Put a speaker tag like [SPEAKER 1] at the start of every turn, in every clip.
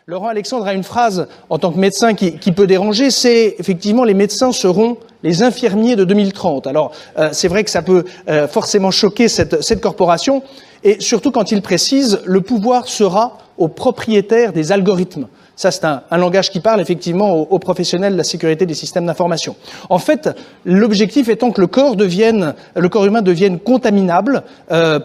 [SPEAKER 1] Laurent Alexandre a une phrase en tant que médecin qui peut déranger, c'est effectivement les médecins seront les infirmiers de 2030. Alors c'est vrai que ça peut forcément choquer cette corporation, et surtout quand il précise le pouvoir sera aux propriétaires des algorithmes. Ça, c'est un langage qui parle effectivement aux professionnels de la sécurité des systèmes d'information. En fait, l'objectif étant que le corps humain devienne contaminable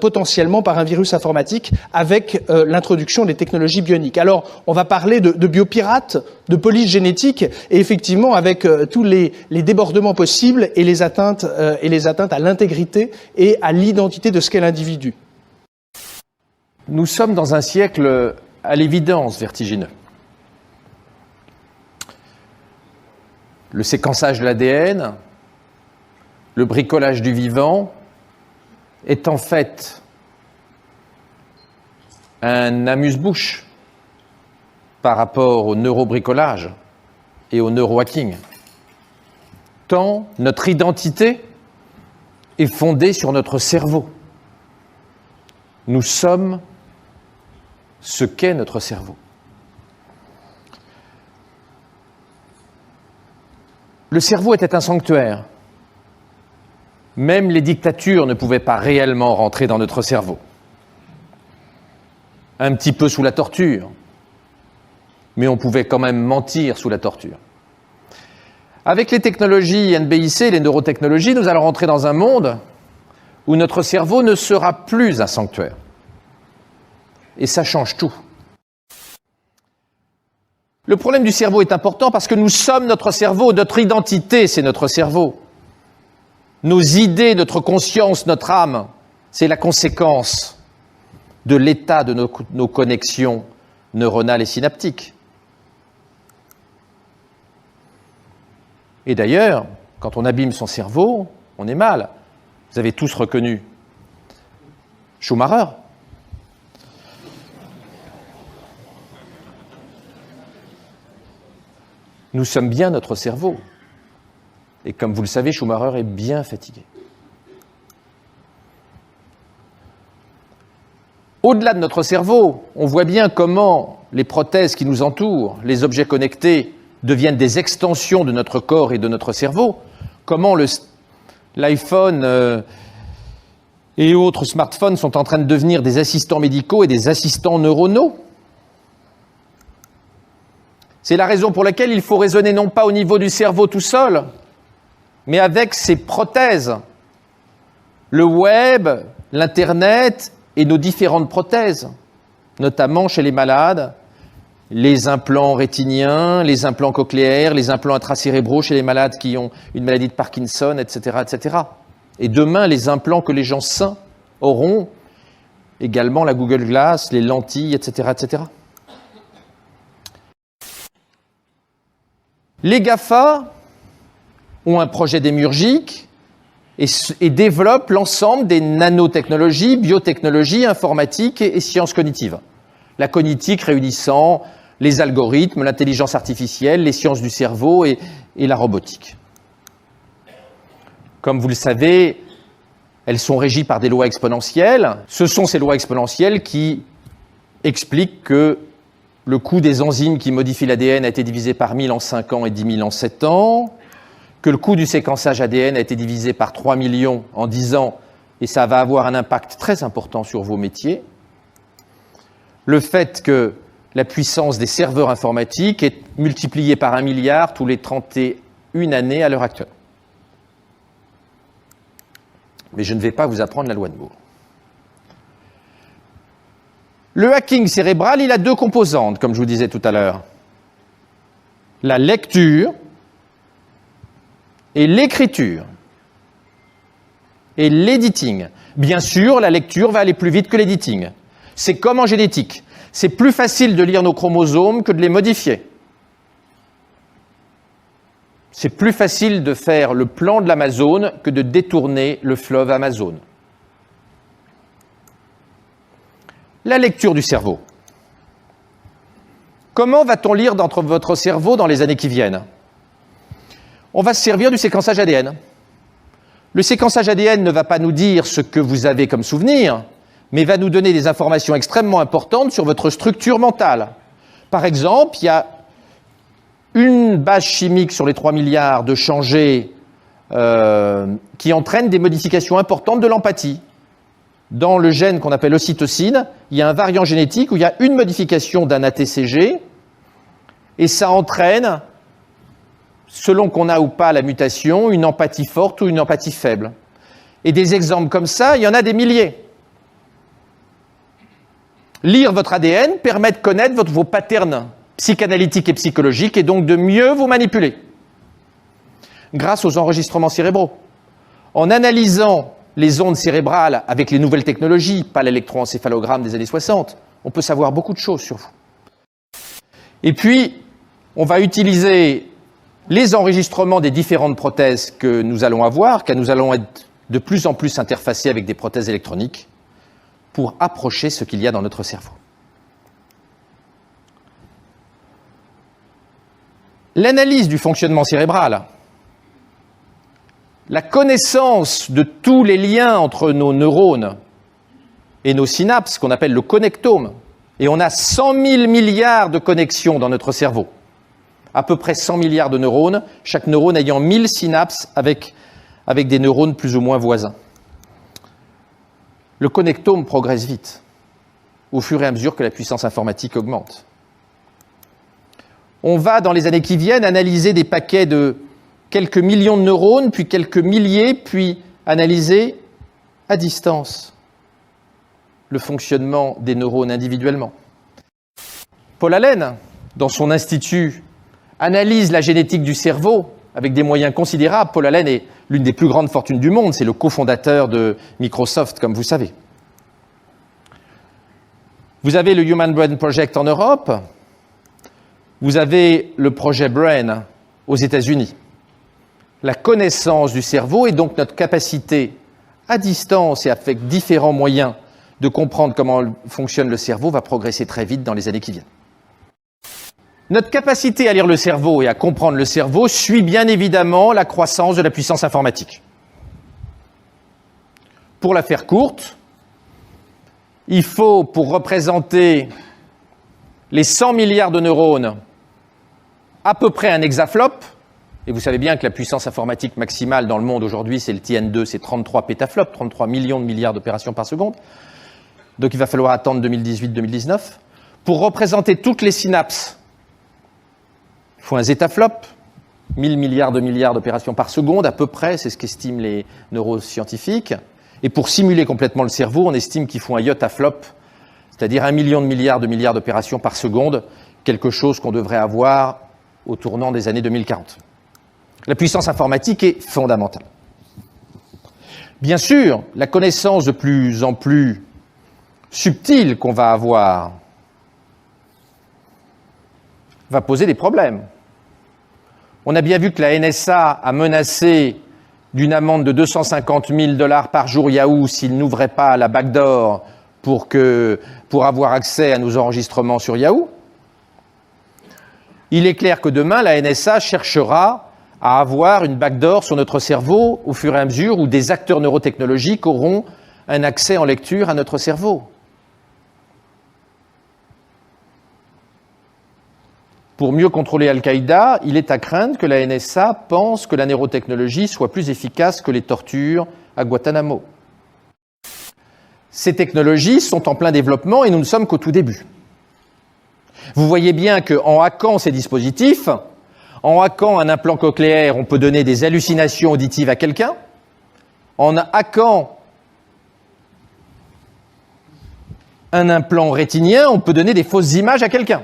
[SPEAKER 1] potentiellement par un virus informatique avec l'introduction des technologies bioniques. Alors, on va parler de biopirates, de police génétique, et effectivement avec tous les débordements possibles et les atteintes à l'intégrité et à l'identité de ce qu'est l'individu.
[SPEAKER 2] Nous sommes dans un siècle à l'évidence vertigineux. Le séquençage de l'ADN, le bricolage du vivant, est en fait un amuse-bouche par rapport au neurobricolage et au neurohacking. Tant notre identité est fondée sur notre cerveau. Nous sommes ce qu'est notre cerveau. Le cerveau était un sanctuaire. Même les dictatures ne pouvaient pas réellement rentrer dans notre cerveau. Un petit peu sous la torture, mais on pouvait quand même mentir sous la torture. Avec les technologies NBIC, les neurotechnologies, nous allons rentrer dans un monde où notre cerveau ne sera plus un sanctuaire. Et ça change tout. Le problème du cerveau est important parce que nous sommes notre cerveau, notre identité, c'est notre cerveau. Nos idées, notre conscience, notre âme, c'est la conséquence de l'état de nos connexions neuronales et synaptiques. Et d'ailleurs, quand on abîme son cerveau, on est mal. Vous avez tous reconnu Schumacher. Nous sommes bien notre cerveau. Et comme vous le savez, Schumacher est bien fatigué. Au-delà de notre cerveau, on voit bien comment les prothèses qui nous entourent, les objets connectés, deviennent des extensions de notre corps et de notre cerveau. Comment l'iPhone et autres smartphones sont en train de devenir des assistants médicaux et des assistants neuronaux. C'est la raison pour laquelle il faut raisonner non pas au niveau du cerveau tout seul, mais avec ces prothèses. Le web, l'Internet et nos différentes prothèses, notamment chez les malades, les implants rétiniens, les implants cochléaires, les implants intracérébraux chez les malades qui ont une maladie de Parkinson, etc., etc. Et demain, les implants que les gens sains auront, également la Google Glass, les lentilles, etc., etc. Les GAFA ont un projet démiurgique et développent l'ensemble des nanotechnologies, biotechnologies, informatiques et sciences cognitives. La cognitique réunissant les algorithmes, l'intelligence artificielle, les sciences du cerveau et la robotique. Comme vous le savez, elles sont régies par des lois exponentielles. Ce sont ces lois exponentielles qui expliquent que le coût des enzymes qui modifient l'ADN a été divisé par 1000 en 5 ans et 10 000 en 7 ans, que le coût du séquençage ADN a été divisé par 3 millions en 10 ans, et ça va avoir un impact très important sur vos métiers. Le fait que la puissance des serveurs informatiques est multipliée par 1 milliard tous les 31 années à l'heure actuelle. Mais je ne vais pas vous apprendre la loi de Moore. Le hacking cérébral, il a deux composantes, comme je vous disais tout à l'heure. La lecture et l'écriture. Et l'editing. Bien sûr, la lecture va aller plus vite que l'editing. C'est comme en génétique. C'est plus facile de lire nos chromosomes que de les modifier. C'est plus facile de faire le plan de l'Amazone que de détourner le fleuve Amazone. La lecture du cerveau. Comment va-t-on lire dans votre cerveau dans les années qui viennent? On va se servir du séquençage ADN. Le séquençage ADN ne va pas nous dire ce que vous avez comme souvenir, mais va nous donner des informations extrêmement importantes sur votre structure mentale. Par exemple, il y a une base chimique sur les 3 milliards de changer qui entraîne des modifications importantes de l'empathie. Dans le gène qu'on appelle l'ocytocine, il y a un variant génétique où il y a une modification d'un ATCG et ça entraîne, selon qu'on a ou pas la mutation, une empathie forte ou une empathie faible. Et des exemples comme ça, il y en a des milliers. Lire votre ADN permet de connaître vos patterns psychanalytiques et psychologiques et donc de mieux vous manipuler grâce aux enregistrements cérébraux. En analysant les ondes cérébrales avec les nouvelles technologies, pas l'électroencéphalogramme des années 60, on peut savoir beaucoup de choses sur vous. Et puis, on va utiliser les enregistrements des différentes prothèses que nous allons avoir, car nous allons être de plus en plus interfacés avec des prothèses électroniques pour approcher ce qu'il y a dans notre cerveau. L'analyse du fonctionnement cérébral, la connaissance de tous les liens entre nos neurones et nos synapses, qu'on appelle le connectome, et on a 100 000 milliards de connexions dans notre cerveau, à peu près 100 milliards de neurones, chaque neurone ayant 1000 synapses avec des neurones plus ou moins voisins. Le connectome progresse vite, au fur et à mesure que la puissance informatique augmente. On va, dans les années qui viennent, analyser des paquets de quelques millions de neurones, puis quelques milliers, puis analyser à distance le fonctionnement des neurones individuellement. Paul Allen, dans son institut, analyse la génétique du cerveau avec des moyens considérables. Paul Allen est l'une des plus grandes fortunes du monde, c'est le cofondateur de Microsoft, comme vous savez. Vous avez le Human Brain Project en Europe, vous avez le projet Brain aux États-Unis. La connaissance du cerveau et donc notre capacité à distance et avec différents moyens de comprendre comment fonctionne le cerveau va progresser très vite dans les années qui viennent. Notre capacité à lire le cerveau et à comprendre le cerveau suit bien évidemment la croissance de la puissance informatique. Pour la faire courte, il faut, pour représenter les 100 milliards de neurones, à peu près un hexaflop. Et vous savez bien que la puissance informatique maximale dans le monde aujourd'hui, c'est le TN2, c'est 33 pétaflops, 33 millions de milliards d'opérations par seconde. Donc il va falloir attendre 2018-2019. Pour représenter toutes les synapses, il faut un zetaflop, 1000 milliards d'opérations par seconde, à peu près, c'est ce qu'estiment les neuroscientifiques. Et pour simuler complètement le cerveau, on estime qu'il faut un iotaflop, c'est-à-dire 1 million de milliards d'opérations par seconde, quelque chose qu'on devrait avoir au tournant des années 2040. La puissance informatique est fondamentale. Bien sûr, la connaissance de plus en plus subtile qu'on va avoir va poser des problèmes. On a bien vu que la NSA a menacé d'une amende de 250 000 $ par jour Yahoo s'il n'ouvrait pas la backdoor pour avoir accès à nos enregistrements sur Yahoo. Il est clair que demain, la NSA cherchera à avoir une backdoor sur notre cerveau au fur et à mesure où des acteurs neurotechnologiques auront un accès en lecture à notre cerveau. Pour mieux contrôler Al-Qaïda, il est à craindre que la NSA pense que la neurotechnologie soit plus efficace que les tortures à Guantanamo. Ces technologies sont en plein développement et nous ne sommes qu'au tout début. Vous voyez bien qu'en hackant ces dispositifs, en hackant un implant cochléaire, on peut donner des hallucinations auditives à quelqu'un. En hackant un implant rétinien, on peut donner des fausses images à quelqu'un.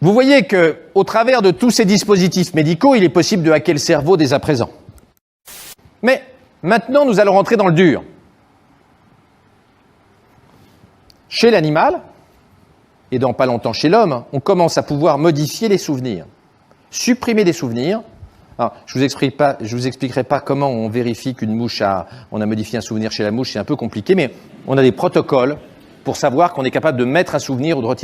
[SPEAKER 2] Vous voyez qu'au travers de tous ces dispositifs médicaux, il est possible de hacker le cerveau dès à présent. Mais maintenant, nous allons rentrer dans le dur. Chez l'animal, et dans pas longtemps chez l'homme, on commence à pouvoir modifier les souvenirs, supprimer des souvenirs. Alors, je vous expliquerai pas comment on vérifie qu'une mouche on a modifié un souvenir chez la mouche, c'est un peu compliqué, mais on a des protocoles pour savoir qu'on est capable de mettre un souvenir ou de retirer